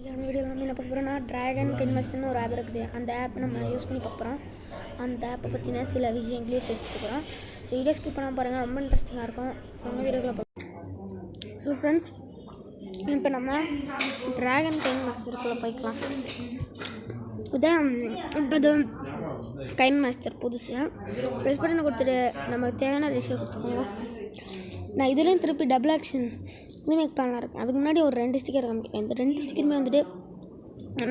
வீடியோவில் வந்து என்ன பார்க்க போகிறோம்னா ட்ராகன் கென்மஸ்ன்னு ஒரு ஆப் இருக்குது. அந்த ஆப் நம்ம யூஸ் பண்ணி பார்க்குறோம். அந்த ஆப்பை பற்றின சில விஷயங்களையும் தெரிஞ்சுக்கிறோம். ஸோ வீடியோ ஸ்கிப் பண்ணாமல் பாருங்கள், ரொம்ப இன்ட்ரெஸ்டிங்காக இருக்கும். நம்ம வீடியோக்களை பார்க்கலாம். ஸோ ஃப்ரெண்ட்ஸ், இப்போ நம்ம ட்ராகன் கைன் மாஸ்டருக்குள்ளே போய்க்கலாம். இதான் இப்போ இது கைன் மாஸ்டர் புதுசு. ப்ரெஸ் பட்டனை கொடுத்துட்டு நமக்கு தேவையான ரேஷியோ கொடுத்துக்கோங்க. நான் இதுலேயும் திருப்பி டபுள் ஆக்ஷன் ரீமேக் பண்ணலாம் இருக்கேன். அதுக்கு முன்னாடி ஒரு 2 ஸ்டிக்கர் காமிக்கிறேன். இந்த 2 ஸ்டிக்கருமே வந்துட்டு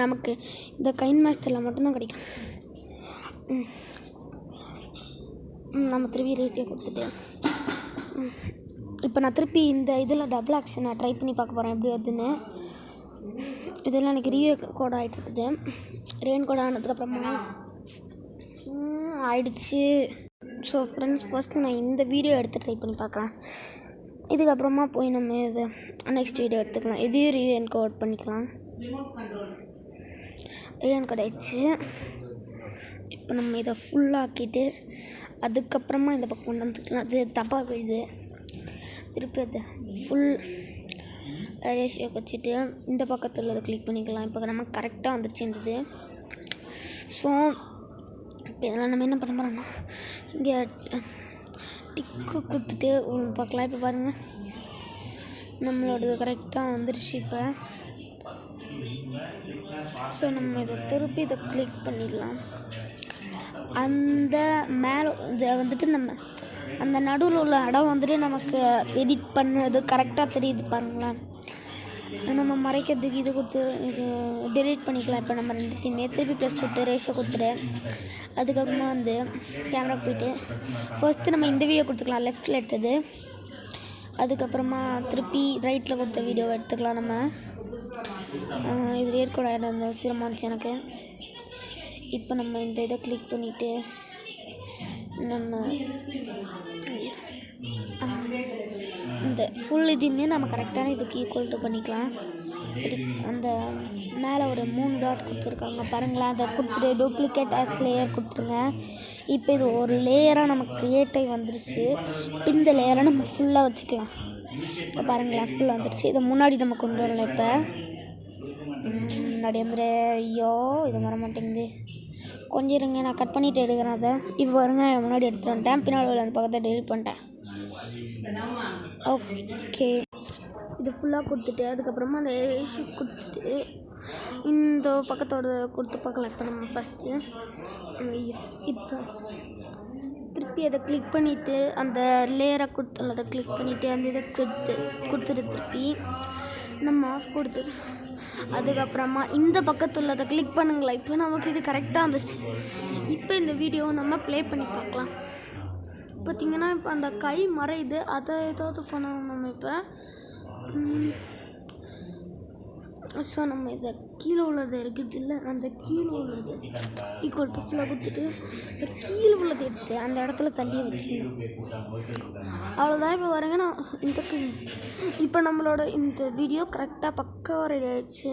நமக்கு இந்த கைன் மாஸ்டரில் மட்டும்தான் கிடைக்கும். நம்ம திருப்பி ரேட்டியை கொடுத்துட்டு இப்போ நான் திருப்பி இந்த இதில் டபுள் ஆக்ஷன் நான் ட்ரை பண்ணி பார்க்க போகிறேன் எப்படி வருதுன்னு. இதெல்லாம் எனக்கு ரிவ்யூ கோட் ஆகிட்டுருக்குது. ரெயின் கோட் ஆனதுக்கப்புறமா ஆயிடுச்சு. ஸோ ஃப்ரெண்ட்ஸ், ஃபஸ்ட்டு நான் இந்த வீடியோ எடுத்து ட்ரை பண்ணி பார்க்குறேன். இதுக்கப்புறமா போய் நம்ம இது நெக்ஸ்ட் வீடியோ எடுத்துக்கலாம். இதையும் ரீஎன் கோட் பண்ணிக்கலாம். ரீஎன் கோட் ஆகிடுச்சு. இப்போ நம்ம இதை ஃபுல்லாக்கிட்டு அதுக்கப்புறமா இந்த பக்கம் கொண்டு வந்துக்கலாம். அது தப்பாக போயிடுது. திருப்பி அதை ஃபுல் ரேஷியோ வச்சுட்டு இந்த பக்கத்தில் அதை கிளிக் பண்ணிக்கலாம். இப்போ நம்ம கரெக்டாக வந்துருச்சு இருந்தது. ஸோ இப்போ இதெல்லாம் நம்ம என்ன பண்ண போகிறோம்னா இங்கே டிக்கு கொடுத்துட்டு பார்க்கலாம். இப்போ பாருங்கள், நம்மளோடது கரெக்டாக வந்துருச்சு. இப்போ ஸோ நம்ம இதை திருப்பி இதை கிளிக் பண்ணிடலாம். அந்த மேலே இதை வந்துட்டு நம்ம அந்த நடுவில் உள்ள இடம் வந்துட்டு நமக்கு எடிட் பண்ணது கரெக்டாக தெரியுது பாருங்களேன். நம்ம மறைக்கிறதுக்கு இது கொடுத்து இது டெலீட் பண்ணிக்கலாம். இப்போ நம்ம ரெண்டுத்தையுமே திருப்பி ப்ளஸ் கொடுத்து ரேஷியோ கொடுத்துட்டு அதுக்கப்புறமா வந்து கேமராக்கு போய்ட்டு ஃபர்ஸ்ட்டு நம்ம இந்த வீடியோ கொடுத்துக்கலாம், லெஃப்ட்டில் எடுத்தது. அதுக்கப்புறமா திருப்பி ரைட்டில் கொடுத்த வீடியோவை எடுத்துக்கலாம். நம்ம இது ரேட் இருந்த சிரமம் இருந்துச்சு எனக்கு. இப்போ நம்ம இந்த இதை கிளிக் பண்ணிவிட்டு நம்ம இந்த ஃபுல் இதுன்னு நம்ம கரெக்டான இதுக்கு ஈக்குவல் டு பண்ணிக்கலாம். அந்த மேலே ஒரு 3 டாட் கொடுத்துருக்காங்க பாருங்களேன். அதை கொடுத்துட்டு டூப்ளிகேட் ஆஸ் லேயர் கொடுத்துருங்க. இப்போ இது ஒரு லேயராக நமக்கு கிரியேட் ஆகி வந்துருச்சு. இப்போ இந்த லேயரை நம்ம ஃபுல்லாக வச்சுக்கலாம். இப்போ பாருங்களேன், ஃபுல்லாக வந்துருச்சு. இதை முன்னாடி நம்ம கொண்டு வரலாம். இப்போ முன்னாடி வந்துடு. ஐயோ, இது வர மாட்டேங்குது. கொஞ்சம் இருங்க, நான் கட் பண்ணிவிட்டு எடுக்கிறேன். அதை இப்போ வருங்க, முன்னாடி எடுத்துகிட்டு வந்துட்டேன். பின்னாடி அந்த பக்கத்தை டெலிட் பண்ணிட்டேன். ஓகே, இது ஃபுல்லாக கொடுத்துட்டு அதுக்கப்புறமா அந்த ரேஷியோ கொடுத்துட்டு இந்த பக்கத்தோட கொடுத்து பார்க்கலாம். இப்போ நம்ம ஃபஸ்ட்டு இப்போ திருப்பி அதை கிளிக் பண்ணிவிட்டு அந்த லேயரை கொடுத்தோம், அதை கிளிக் பண்ணிவிட்டு அந்த இதை கொடுத்துட்டு திருப்பி நம்ம ஆஃப் கொடுத்துட்டு அதுக்கப்புறமா இந்த பக்கத்தில் அதை கிளிக் பண்ணுங்களா. இப்போ நமக்கு இது கரெக்டாக இருந்துச்சு. இப்போ இந்த வீடியோவை நம்ம ப்ளே பண்ணி பார்க்கலாம். பார்த்திங்கன்னா இப்போ அந்த கை மறையுது, அதை ஏதாவது பண்ணணும் நம்ம இப்போ. ஸோ நம்ம இதை கீழே உள்ளது இருக்குது இல்லை, அந்த கீழே உள்ளது ஈக்குவல் டு ஃபுல்லாக கொடுத்துட்டு இந்த கீழே உள்ளதை எடுத்து அந்த இடத்துல தள்ளி வச்சுக்கணும். அவ்வளோதான். இப்போ வரேங்க, நான் இந்த இப்போ நம்மளோட இந்த வீடியோ கரெக்டாக பக்காவாக ரெடி ஆகிடுச்சு.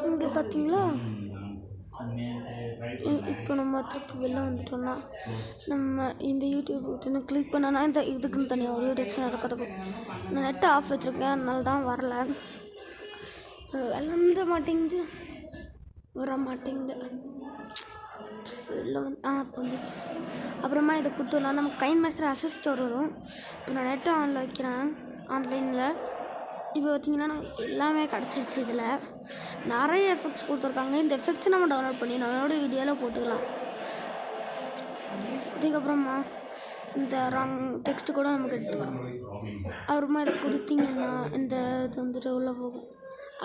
இங்கே பார்த்தீங்களா, இப்போ நம்ம திருப்பி வெளில வந்துட்டோம்னா நம்ம இந்த யூடியூப் பட்டனை கிளிக் பண்ணோன்னா இந்த இதுக்குன்னு தனியாக ஒரு யூடியூப் நடக்கிறதுக்கு நான் நெட்டை ஆஃப் வச்சுருக்கேன், அதனால தான் வரல. விளந்த மாட்டேங்குது, வர மாட்டேங்குது. இல்லை இப்போ வந்துச்சு. அப்புறமா இதை கொடுத்தோம்னா நம்ம கைன் மாஸ்டர் அசிஸ்ட் வரும். இப்போ நான் நெட்டை ஆனில் வைக்கிறேன், ஆன்லைனில். இப்போ பார்த்திங்கன்னா நமக்கு எல்லாமே கிடச்சிருச்சு. இதில் நிறைய எஃபெக்ட்ஸ் கொடுத்துருக்காங்க. இந்த எஃபெக்ட்ஸ் நம்ம டவுன்லோட் பண்ணி நம்மளோட வீடியோவில் போட்டுக்கலாம். அதுக்கப்புறமா இந்த ராங் டெக்ஸ்ட்டு கூட நமக்கு எடுத்துக்கலாம். அப்புறமா இதை கொடுத்திங்கன்னா இந்த இது வந்துட்டு உள்ளே போகும்.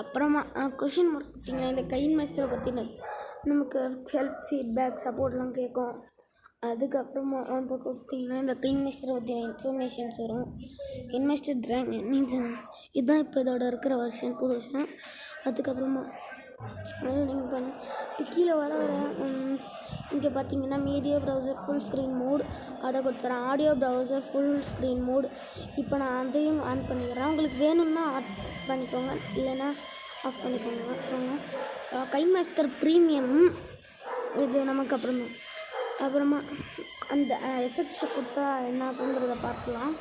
அப்புறமா கொஷின் மார்க் கொடுத்திங்கன்னா இந்த கைன் மாஸ்டரை பற்றின நமக்கு ஹெல்ப், ஃபீட்பேக், சப்போர்ட்லாம் கேட்கும். அதுக்கப்புறமா வந்து கொடுத்திங்கன்னா இந்த கைன் மாஸ்டரை பற்றின இன்ஃபர்மேஷன்ஸ் வரும். கைன் மாஸ்டர் ட்ராகன் இதுதான் இப்போ இதோட இருக்கிற வருஷன், புது வருஷன். அதுக்கப்புறமா நீங்கள் பண்ண இப்போ கீழே வர இங்கே பார்த்தீங்கன்னா media browser full screen mode அதை கொடுத்துறேன். Audio browser full screen mode இப்போ நான் அதையும் ஆன் பண்ணிக்கிறேன். உங்களுக்கு வேணும்னா ஆன் பண்ணிக்கோங்க, இல்லைன்னா ஆஃப் பண்ணிக்கோங்க. கைன் மாஸ்டர் ப்ரீமியம் இது நமக்கு அப்புறமா அந்த எஃபெக்ட்ஸை கொடுத்தா என்ன ஆகுங்கிறத பார்க்கலாம்.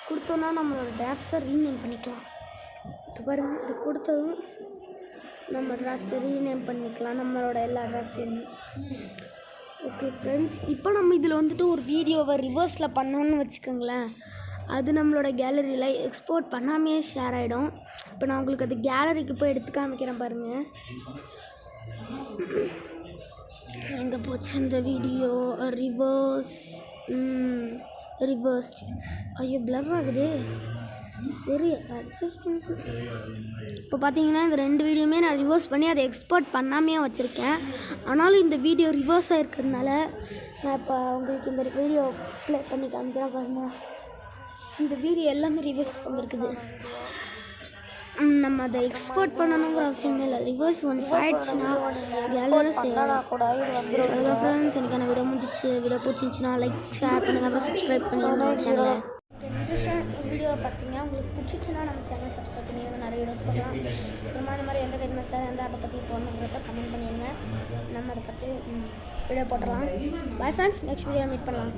கொடுத்தோன்னா நம்மளோட டேப்ஸை ரீநேம் பண்ணிக்கலாம். இப்போ பாருங்கள், இது கொடுத்ததும் நம்ம டிராஃப்ட்ஸை ரீநேம் பண்ணிக்கலாம், நம்மளோட எல்லா டிராஃப்ட்ஸையுமே. ஓகே ஃப்ரெண்ட்ஸ், இப்போ நம்ம இதில் வந்துட்டு ஒரு வீடியோவை ரிவர்ஸில் பண்ணோன்னு வச்சுக்கோங்களேன், அது நம்மளோட கேலரியில் எக்ஸ்போர்ட் பண்ணாமையே ஷேர் ஆகிடும். இப்போ நான் உங்களுக்கு அது கேலரிக்கு போய் எடுத்து காமிக்கிறேன் பாருங்கள். எங்கே போச்சு இந்த வீடியோ? ரிவர்ஸ் ஐயோ பிளர் ஆகுது. சரி அட்ஜஸ்ட் பண்ணி. இப்போ பார்த்தீங்கன்னா இந்த 2 வீடியோமே நான் ரிவர்ஸ் பண்ணி அதை எக்ஸ்போர்ட் பண்ணாமையே வச்சுருக்கேன். ஆனாலும் இந்த வீடியோ ரிவர்ஸ் ஆகிருக்கிறதுனால நான் இப்போ உங்களுக்கு இந்த வீடியோ ப்ளே பண்ணி காமிக்கிறேன் பாருங்கள். இந்த வீடியோ எல்லாமே ரிவர்ஸ் வந்துருக்குது. நம்ம அதை எக்ஸ்போர்ட் பண்ணணுங்கிற அவசியமே இல்லை. ரிவர்ஸ் ஒன்ஸ் ஆயிடுச்சுன்னா கேலரியில் செய்யலாம். ஃப்ரெண்ட்ஸ், எனக்கான வீடியோ முடிஞ்சிச்சு. வீடியோ பிடிச்சிருந்துச்சுன்னா லைக், ஷேர் பண்ணுங்கள், அப்புறம் சப்ஸ்கிரைப் பண்ணுங்கள் சேனலை. இன்ட்ரெஸ்டான வீடியோ பார்த்தீங்க, உங்களுக்கு பிடிச்சிச்சுன்னா நம்ம சேனல் சப்ஸ்கிரைப் பண்ணி நிறைய வீடியோஸ் பார்க்கலாம். அப்புறமா இந்த மாதிரி எந்த கைட் மாஸ்டர் எந்த ஆப்பை பற்றி போடணுங்கிறத கமெண்ட் பண்ணிடுங்க. நம்ம அதை பற்றி வீடியோ போட்டுடலாம். Bye friends, next video meet பண்ணலாம்.